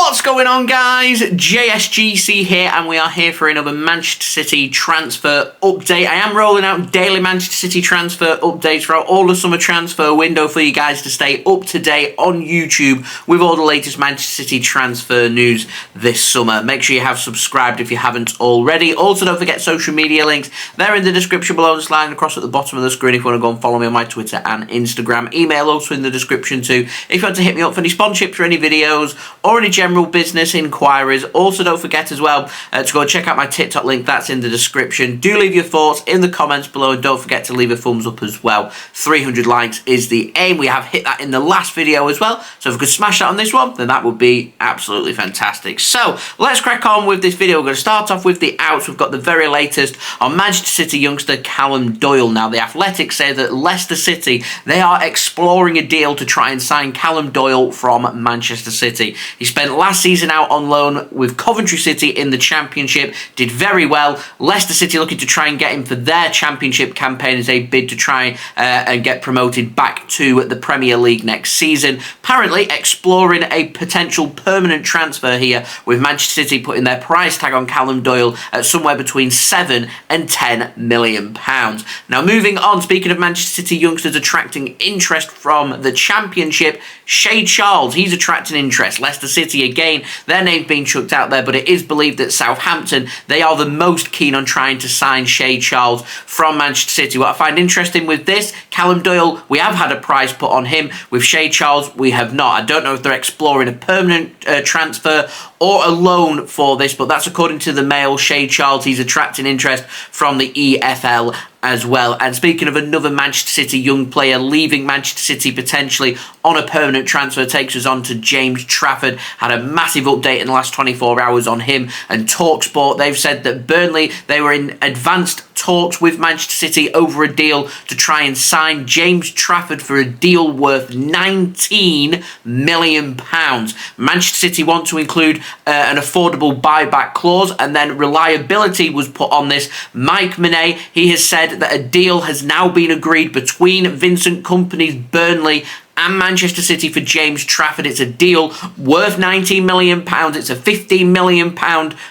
What's going on, guys? JSGC here, and we are here for another Manchester City transfer update. I am rolling out daily Manchester City transfer updates throughout all the summer transfer window for you guys to stay up to date on YouTube with all the latest Manchester City transfer news this summer. Make sure you have subscribed if you haven't already. Also, don't forget social media links. They're in the description below, just lying across at the bottom of the screen if you want to go and follow me on my Twitter and Instagram. Email also in the description too if you want to hit me up for any sponsorships or any videos or any general business inquiries. Also, don't forget as well to go and check out my TikTok link. That's in the description. Do leave your thoughts in the comments below, and don't forget to leave a thumbs up as well. 300 likes is the aim. We have hit that in the last video as well, so if we could smash that on this one, then that would be absolutely fantastic. So let's crack on with this video. We're going to start off with the outs. We've got the very latest on Manchester City youngster Callum Doyle. Now, the Athletic say that Leicester City, they are exploring a deal to try and sign Callum Doyle from Manchester City. He spent last season out on loan with Coventry City in the Championship, did very well. Leicester City looking to try and get him for their Championship campaign as they bid to try and get promoted back to the Premier League next season. Apparently exploring a potential permanent transfer here, with Manchester City putting their price tag on Callum Doyle at somewhere between £7 and £10 million. Now, moving on, speaking of Manchester City youngsters attracting interest from the Championship, Shea Charles, he's attracting interest. Leicester City, again, their name's been chucked out there, but it is believed that Southampton, they are the most keen on trying to sign Shea Charles from Manchester City. What I find interesting with this, Callum Doyle, we have had a price put on him. With Shea Charles, we have not. I don't know if they're exploring a permanent transfer or a loan for this, but that's according to the Mail. Shea Charles, he's attracting interest from the EFL as well. And speaking of another Manchester City young player leaving Manchester City potentially on a permanent transfer, takes us on to James Trafford. Had a massive update in the last 24 hours on him and TalkSport. They've said that Burnley, they were in advanced talks with Manchester City over a deal to try and sign James Trafford for a deal worth £19 million. Manchester City want to include an affordable buyback clause, and then reliability was put on this. Mike Minay, he has said that a deal has now been agreed between Vincent Kompany's Burnley and Manchester City for James Trafford. It's a deal worth £19 million. It's a £15 million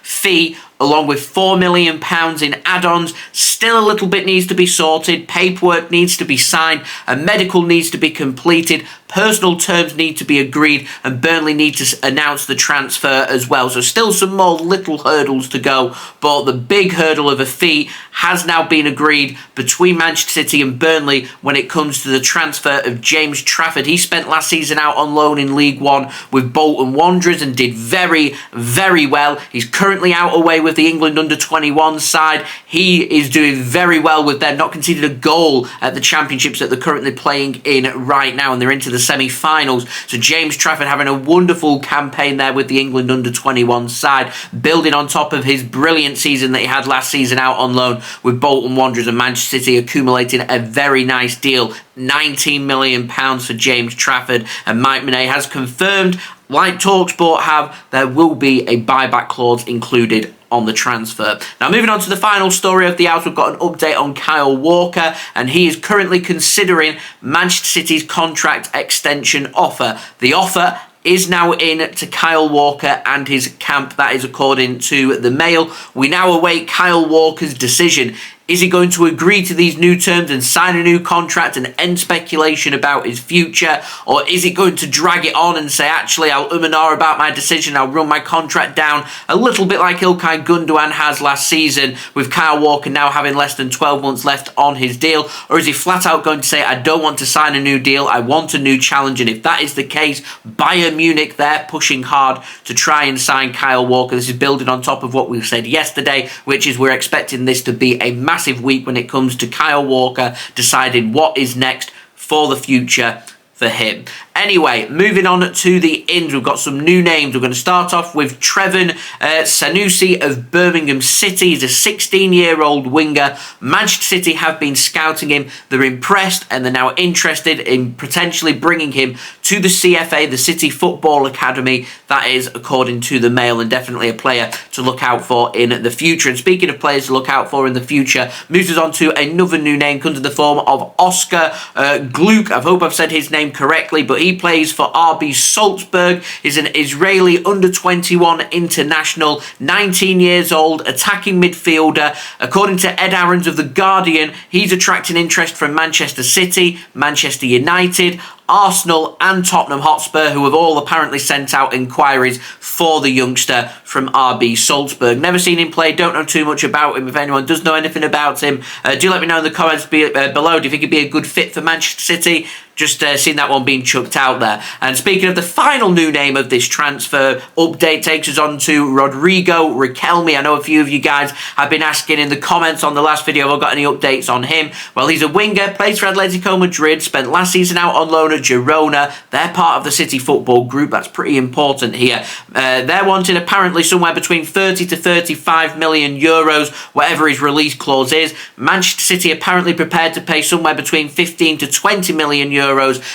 fee, along with £4 million in add-ons. Still a little bit needs to be sorted. Paperwork needs to be signed. A medical needs to be completed. Personal terms need to be agreed, and Burnley need to announce the transfer as well. So still some more little hurdles to go, but the big hurdle of a fee has now been agreed between Manchester City and Burnley when it comes to the transfer of James Trafford. He spent last season out on loan in League One with Bolton Wanderers and did very, very well. He's currently out away with the England under-21 side. He is doing very well with them, not conceded a goal at the championships that they're currently playing in right now, and they're into the semi-finals. So James Trafford having a wonderful campaign there with the England under-21 side, building on top of his brilliant season that he had last season out on loan with Bolton Wanderers, and Manchester City accumulating a very nice deal, £19 million for James Trafford. And Mike Minay has confirmed, like TalkSport have, there will be a buyback clause included on the transfer. Now, moving on to the final story of the hours, we've got an update on Kyle Walker, and he is currently considering Manchester City's contract extension offer. The offer is now in to Kyle Walker and his camp. That is according to the Mail. We now await Kyle Walker's decision. Is he going to agree to these new terms and sign a new contract and end speculation about his future? Or is he going to drag it on and say, actually, I'll and ah about my decision, I'll run my contract down, a little bit like Ilkay Gundogan has last season, with Kyle Walker now having less than 12 months left on his deal? Or is he flat out going to say, I don't want to sign a new deal, I want a new challenge? And if that is the case, Bayern Munich, they're pushing hard to try and sign Kyle Walker. This is building on top of what we said yesterday, which is we're expecting this to be a massive week when it comes to Kyle Walker deciding what is next for the future for him. Anyway, moving on to the ins, we've got some new names. We're going to start off with Trevan Sanusi of Birmingham City. He's a 16-year-old winger. Manchester City have been scouting him. They're impressed and they're now interested in potentially bringing him to the CFA, the City Football Academy. That is according to the Mail, and definitely a player to look out for in the future. And speaking of players to look out for in the future, moves us on to another new name, comes in the form of Oscar Gloukh. I hope I've said his name correctly, but he plays for RB Salzburg. He's an Israeli under-21 international, 19 years old, attacking midfielder. According to Ed Aarons of The Guardian, he's attracting interest from Manchester City, Manchester United, Arsenal and Tottenham Hotspur, who have all apparently sent out inquiries for the youngster from RB Salzburg. Never seen him play, don't know too much about him. If anyone does know anything about him, do let me know in the comments below. Do you think he'd be a good fit for Manchester City? Just seen that one being chucked out there. And speaking of the final new name of this transfer update, takes us on to Rodrigo Riquelme. I know a few of you guys have been asking in the comments on the last video, have I got any updates on him? Well, he's a winger, plays for Atletico Madrid, spent last season out on loan at Girona. They're part of the City Football Group. That's pretty important here. They're wanting apparently somewhere between 30 to 35 million euros, whatever his release clause is. Manchester City apparently prepared to pay somewhere between 15 to 20 million euros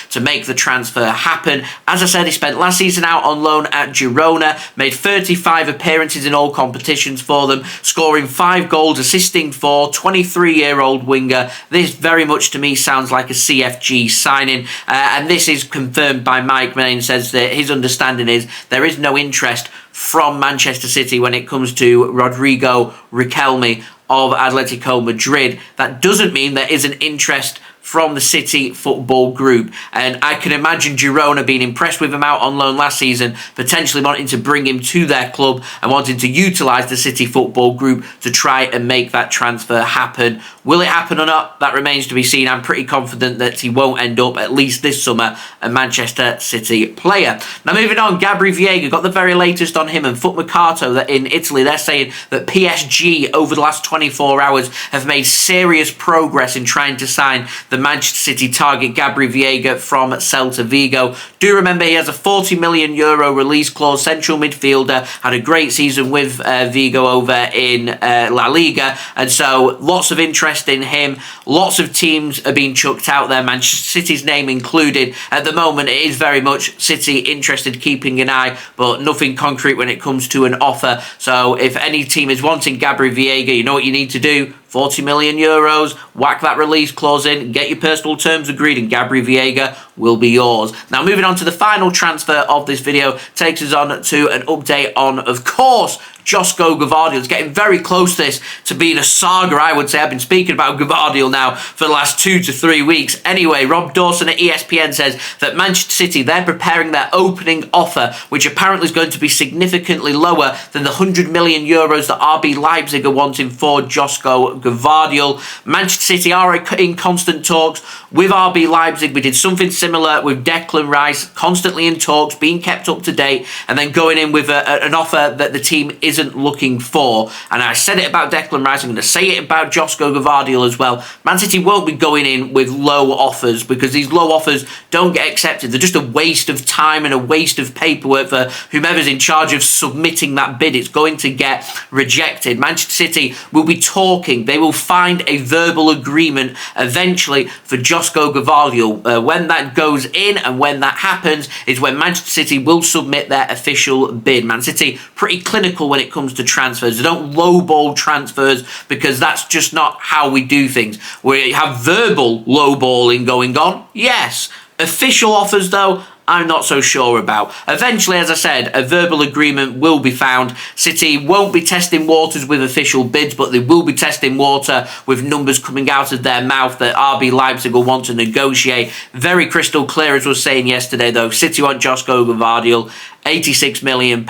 to make the transfer happen. As I said, he spent last season out on loan at Girona, made 35 appearances in all competitions for them, scoring 5 goals, assisting 4, 23-year-old winger. This very much to me sounds like a CFG signing, and this is confirmed by Mike Minay, and says that his understanding is there is no interest from Manchester City when it comes to Rodrigo Riquelme of Atletico Madrid. That doesn't mean there isn't interest from the City Football Group, and I can imagine Girona being impressed with him out on loan last season, potentially wanting to bring him to their club and wanting to utilise the City Football Group to try and make that transfer happen. Will it happen or not? That remains to be seen. I'm pretty confident that he won't end up, at least this summer, a Manchester City player. Now moving on, Gabri Veiga, got the very latest on him, and Foot Mercato that in Italy, they're saying that PSG over the last 24 hours have made serious progress in trying to sign the Manchester City target Gabri Veiga from Celta Vigo. Do remember he has a 40 million euro release clause, central midfielder, had a great season with Vigo over in La Liga, and so lots of interest in him. Lots of teams are being chucked out there, Manchester City's name included. At the moment, it is very much City interested, keeping an eye, but nothing concrete when it comes to an offer. So if any team is wanting Gabri Veiga, you know what you need to do. 40 million euros, whack that release clause in, get your personal terms agreed, and Gabri Veiga will be yours. Now, moving on to the final transfer of this video, takes us on to an update on, of course, Josko Gvardiol. It's getting very close to being a saga, I would say. I've been speaking about Gvardiol now for the last 2 to 3 weeks. Anyway, Rob Dawson at ESPN says that Manchester City, they're preparing their opening offer, which apparently is going to be significantly lower than the 100 million euros that RB Leipzig are wanting for Josko Gvardiol. Manchester City are in constant talks with RB Leipzig. We did something similar with Declan Rice, constantly in talks, being kept up to date, and then going in with an offer that the team isn't looking for. And I said it about Declan Rice, I'm going to say it about Josko Gvardiol as well. Man City won't be going in with low offers, because these low offers don't get accepted. They're just a waste of time and a waste of paperwork for whomever's in charge of submitting that bid. It's going to get rejected. Manchester City will be talking. They will find a verbal agreement eventually for Josko Gvardiol. When that goes in and when that happens is when Manchester City will submit their official bid. Man City pretty clinical when it comes to transfers. They don't lowball transfers, because that's just not how we do things. We have verbal lowballing going on, yes. Official offers, though, I'm not so sure about. Eventually, as I said, a verbal agreement will be found. City won't be testing waters with official bids, but they will be testing water with numbers coming out of their mouth that RB Leipzig will want to negotiate. Very crystal clear, as I was saying yesterday, though. City want Josko Gvardiol, £86 million.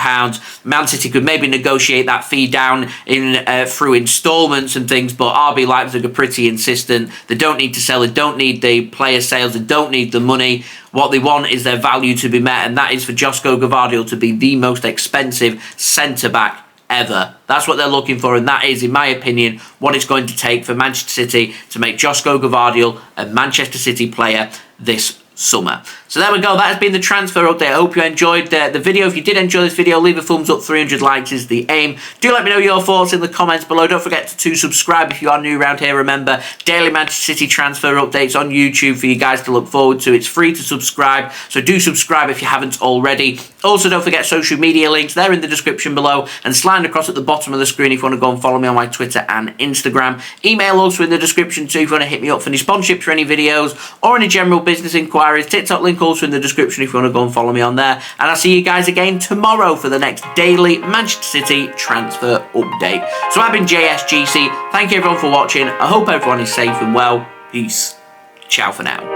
Man City could maybe negotiate that fee down in through instalments and things, but RB Leipzig are pretty insistent. They don't need to sell, they don't need the player sales, they don't need the money. What they want is their value to be met, and that is for Josko Gvardiol to be the most expensive centre-back ever. That's what they're looking for, and that is, in my opinion, what it's going to take for Manchester City to make Josko Gvardiol a Manchester City player this summer. So there we go, that has been the transfer update. I hope you enjoyed the video. If you did enjoy this video, leave a thumbs up. 300 likes is the aim. Do let me know your thoughts in the comments below. Don't forget to subscribe if you are new around here. Remember, daily Manchester City transfer updates on YouTube for you guys to look forward to. It's free to subscribe, so do subscribe if you haven't already. Also, don't forget social media links. They're in the description below and slide across at the bottom of the screen if you want to go and follow me on my Twitter and Instagram. Email also in the description too if you want to hit me up for any sponsorships for any videos or any general business inquiries. TikTok link also in the description if you want to go and follow me on there. And I'll see you guys again tomorrow for the next daily Manchester City transfer update. So I've been JSGC. Thank you everyone for watching. I hope everyone is safe and well. Peace. Ciao for now.